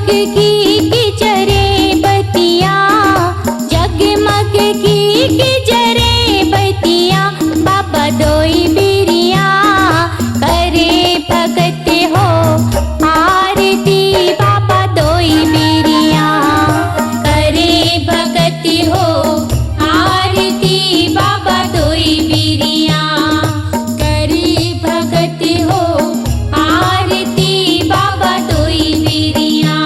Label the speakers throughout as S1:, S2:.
S1: की जरे बतिया, जगमग की जरे बतिया, बाबा दोई बिरिया करे भगत हो आरती, बाबा दोई बिरिया करे भगत हो आरती, बाबा दोई बिरिया करे भगत हो आरती, बाबा दोई बिरिया।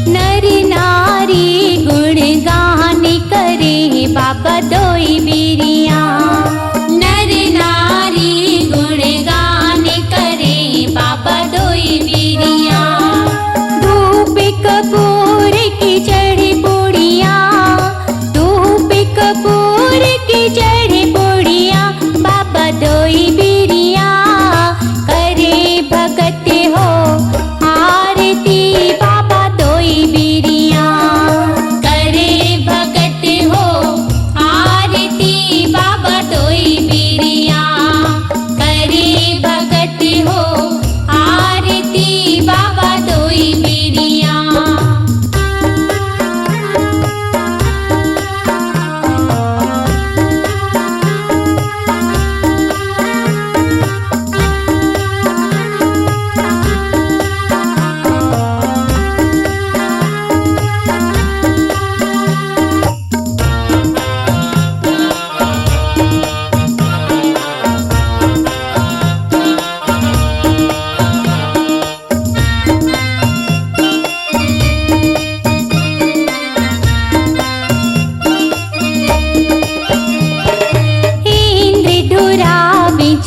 S1: नर नारी गुणगान करे बाबा दोई बिरिया, नर नारी गुणगान करे बाबा दोई बिरिया। धूप कपूर की जड़ी बूढ़िया, धूप कपूर की जड़ी बूढ़िया, बाबा दोई बिरिया करे भगत हो आरती, बाबा दोई बिरिया करे भगत हो आरती, बाबा दोई बिरिया करे भगत हो आरती, बाबा दोई बिरिया।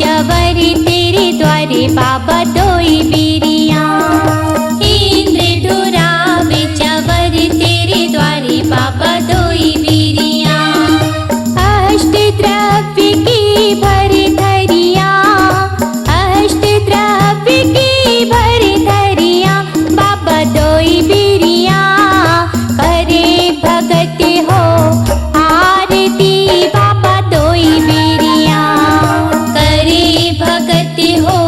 S1: चवर तेरे द्वारे बाबा दोई बिरिया, इंद्र धुरा चवर तेरे द्वारे बाबा दोई बिरिया। अष्ट द्रव्य की भर धरिया, अष्ट द्रव्य की भर धरिया, बाबा दोई बिरिया करे भगत हो आरती, बाबा दोई बिरिया करे भगत हो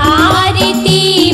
S1: आरती,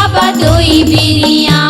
S1: बाबा दोई बिरिया।